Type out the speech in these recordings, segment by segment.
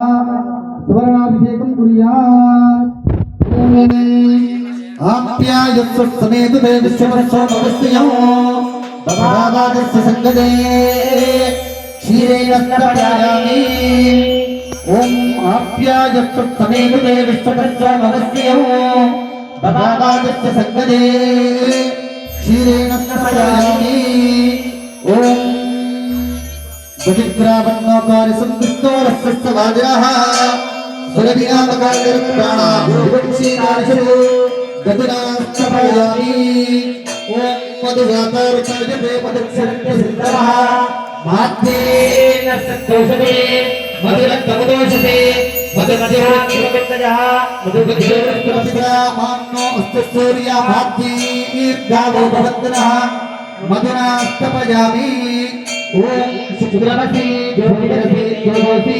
सुवर्णाभिषेकं कुर्यात्। आप्यायस्व समेत देवस्यवत्सो भवस्यं भवावादस्य संगदे क्षीरेण स्नापयामि। ओम आप्यायस्व समेत देवस्यवत्सो भवस्यं भवावादस्य संगदे क्षीरेण स्नापयामि। ओम बजिग्रावन्नोकारी संकृष्टो रस्यस्य वाजः सुरभिनामकार्यप्राणा भूवक्षीनाशो गतिनास्तपयामि। ओम मधुवातारुताजते मदक्षरण्य सिद्धः माध्येन सत्तोषते मधुरक्तमदोषते मधुमधिराकिलवित्तजः मधुगतिरस्त्रसिता मान्नो अस्तु सूर्या माध्येर्गावो भवन्तनः मधुनास्तपयामि। ओम शुक्रमसि ज्योतिरसि ज्योति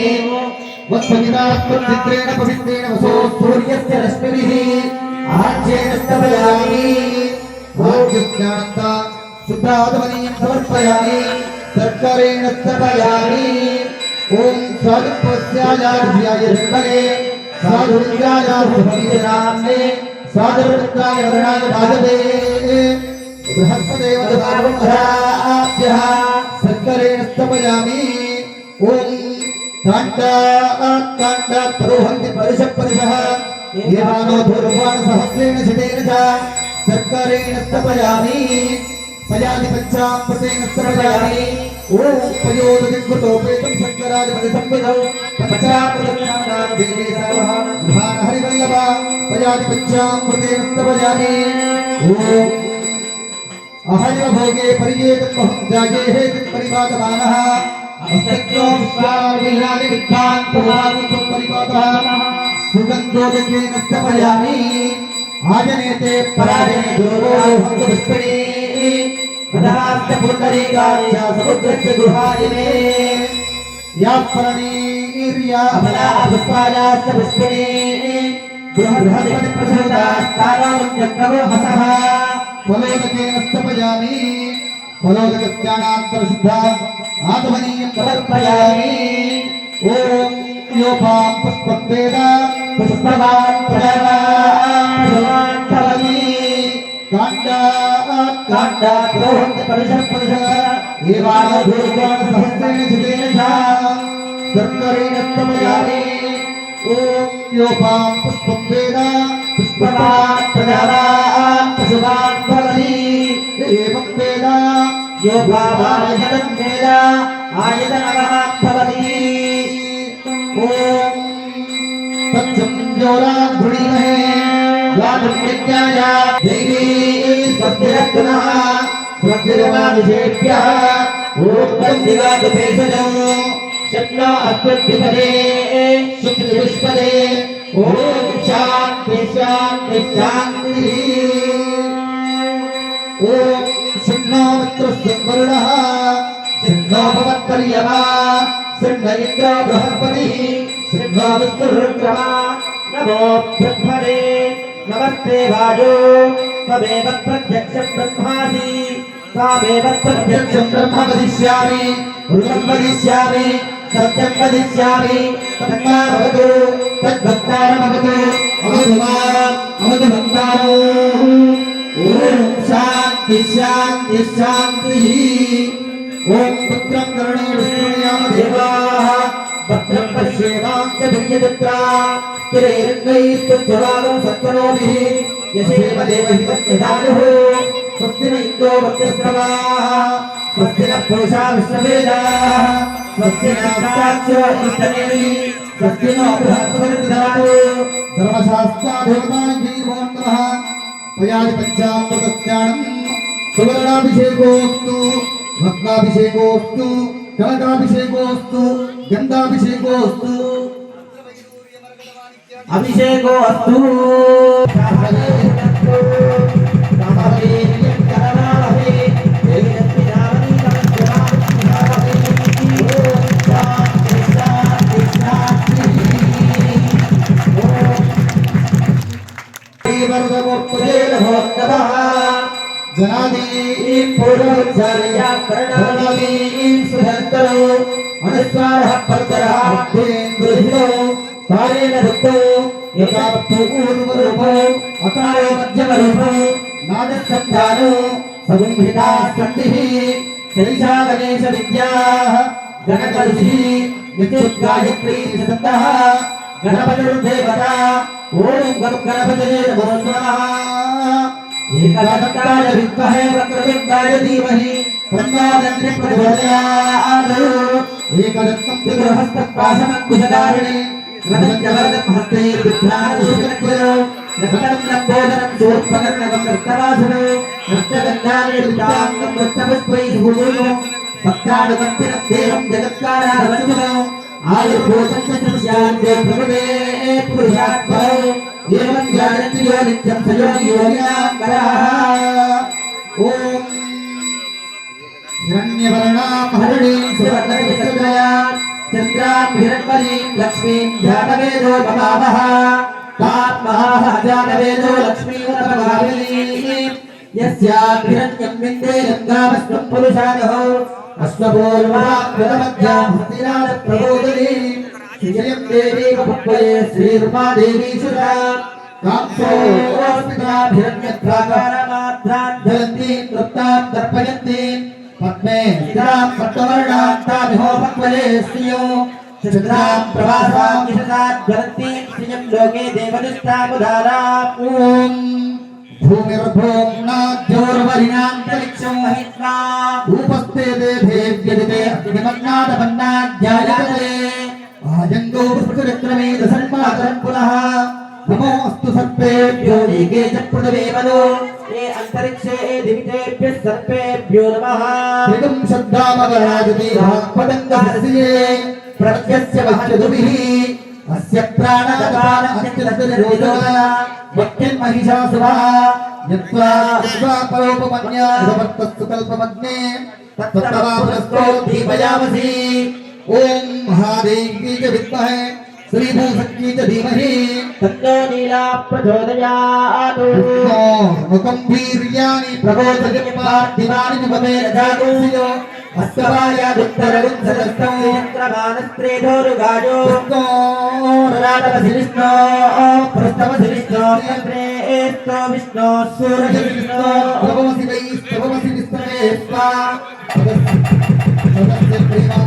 वत्सविदात्मचित्रेण पवित्रेण वसो सूर्यस्य रश्मिभिः आज्येन स्तपयामि। भाग्यज्ञानता शुद्धात्मनीयं समर्पयामि सर्करेण स्तपयामि। ओम साधुपस्यायार्ध्याय ऋण्मले साधुरुद्राय सुभीराम्ने साधुरुद्राय वरणाय भागवे बृहस्पदेव देवाभ्यः सर्करेण स्तपयामि। ओम काण्डात् परोहन्ति परिशः देवानो धूर्वाण सहस्रेण शतेन च सर्करेण स्तपयामि। पयादि पञ्चामृतेन स्तपयामि। ओम पयोदधिकृतोपेतं शङ्करादिपदसंविधौ पञ्चामृतस्नानान् देवे सर्वः भान हरिवल्लभ पयादि पञ्चामृतेन स्तपयामि। ओम अहैव भोगे परियेतं बहुं जागे हेतुं परिपातमानः अस्तज्ञो विश्वाविलानि विद्वान् पुराणुतं परिपातः सुगन्धोदकेन स्तपयामि। आजनेते पराजने गुरो हन्तुष्पिणी प्रधास्य पुण्डरीकाच्च समुद्रस्य गृहायिने यात्परणीर्या अमला पुष्पायाश्च पुष्पिणी बृहस्पति प्रसूतास्तारामुञ्जग्रवो हसः फलोदकेन स्तपयामि। फलोदकस्यानान्तरशुद्धा आत्मनीयं समर्पयामि। ओम योपां पुष्पं वेद पुष्पवान् प्रजावान् भवति काण्डात् रोहन्ति परिशः एवानो धूर्वाण सहस्रेण शतेन च सर्करेण स्तपयामि। ओम योपां पुष्पं वेद पुष्पवान् प्रजावान् पशुवान् भवति एवं वेद योपावायतं वेद आयतनवान् भवति। ओम तत्संयोरान् धृणीमहे गातुं यज्ञाय देवी स्वस्तिरत्नः स्वस्तिरमादिशेभ्यः ओम दिवातु भेषजं शक्नो अस्मद्विपदे शुक्लविष्पदे ओम शांति शांति शांति। ओम शक्नो मित्रस्य वरुणः शक्नो भवत्पर्यमा शक्नो इन्द्रो बृहस्पतिः शक्नो विष्णुरुद्रः नमो ब्रह्मणे नमस्ते वायो त्वमेव प्रत्यक्षं ब्रह्मासि त्वमेव प्रत्यक्षं ब्रह्म वदिष्यामि ऋतं वदिष्यामि सत्यं वदिष्यामि तन्मा भवतु तद्भक्तारमवतु अवतु माम् अवतु भक्तारो। ओम शांति शांति शांति। ओम पुत्रं करुणेन शृणुयाम देवाः भद्रं पश्येमांसभिर्यजत्रा स्थिरैरङ्गैस्तुज्ज्वलालं सत्करोभिः यशेम देवहितं यदायुः स्वस्ति न इन्द्रो वृद्धश्रवाः स्वस्ति न पूषा विश्ववेदाः स्वस्ति नक्षत्रो इष्टनेमिः स्वस्ति नो बृहस्पतिर्दधातु। धर्मशास्त्राधिपतायै नमो नमः। पयादि पञ्चामृतस्नानं सुवर्णाभिषेकोऽस्तु भस्माभिषेकोऽस्तु कनकाभिषेकोऽस्तु गन्धाभिषेकोऽस्तु अभिषेकोऽस्तु। जनादीं पूर्वोच्चार्या प्रणवीं सुधन्तरो अनुस्वारः परतरः ऋतौ कालेन रुक्तौ एकावत्पूर्वरूपौ अकालो मध्यमरूपौ नादसन्धानो सगुंहिता सन्धिः सैषा गणेश विद्याः गणकऋषिः विद्युद्गायत्री सन्तः गणपतिर्देवता ॐ गणपतये नमो नमः एकदन्ताय विद्महे वक्रतुण्डाय धीमहि तन्नो दन्तिः प्रचोदयात् एकदन्तं विग्रहस्तपाशमङ्कुशधारिणे रथञ्जवरदं हस्ते विभ्राणभूषणज्वरो रथनं लम्बोदरं शूर्पकर्णकं रक्तवासनो रक्तगन्धानिर्वृताङ्गं रक्तपुष्पैः भूषणो भक्तानुकम्पिनं देवं जगत्कारार्वचनो आयुर्भूतं च सस्यान्ते प्रभवे पुरुषात्मनो एवं ज्ञानति यो नित्यं स योगी योगिनां वरः ॐ हिरण्यवर्णामहरणीं सुवर्णविसर्जयात् चन्द्रां हिरण्मयीं लक्ष्मीं ध्यानवेदो भवामः तात्महाः जानवेदो लक्ष्मीवरभगामिनीं यस्यां हिरण्यं विन्देयं गावस्त्वं पुरुषादः अश्वपूर्वाभ्युदमध्यां हस्तिनाथप्रबोधिनीं श्रियं देवी कपुत्वये श्रीरूपा देवी सुरा कांसोऽस्मिताभिरण्यत्राकारमात्राद्धरन्तीं तृप्तां तर्पयन्तीं पद्मे स्थिरां पट्टवर्णां तामिहो भक्वये श्रियो चन्द्रां प्रभासां यशसाद्वरन्तीं श्रियं लोके देवनिष्ठामुदाराम् ॐ भूमिर्भोम्नाद्योर्वरिणान्तरिक्षं महित्वा उपस्थे देवेभ्यदिते अग्निमन्नादमन्नाध्यायते आजङ्गो पुष्पचक्रमेध सन्मातरं पुनः नमोऽस्तु सर्पेभ्यो लीके च पृथिवे मनो ये अन्तरिक्षे दिवितेभ्यः सर्पेभ्यो नमः त्रिगं शब्दामगराजति पतङ्गहस्ये प्रत्यस्य वच्यदुभिः अस्य प्राणापान अत्यन्तनिरोधः वक्यन्महिषासुरः यत्त्वा परोपमन्यादवर्तस्तु कल्पमग्ने तत्तवापुरस्तो दीपयामसि ॐ महादेवी च विद्महे श्रीभूषक्ती च धीमहि तन्नो नीला प्रचोदयात् मुखं वीर्याणि प्रबोधयति पार्थिवानि भवेन जागोऽस्यो अस्तवायादुत्तरगुत्सदस्तौ यन्त्रमानस्त्रेधोरुगाजो राटवसिविष्णो प्रस्तवसिविष्णो प्रेस्तो विष्णो सूर्यविष्णो प्रभवसि वै प्रभवसि विष्णवे स्वा सदस्य प्रेमा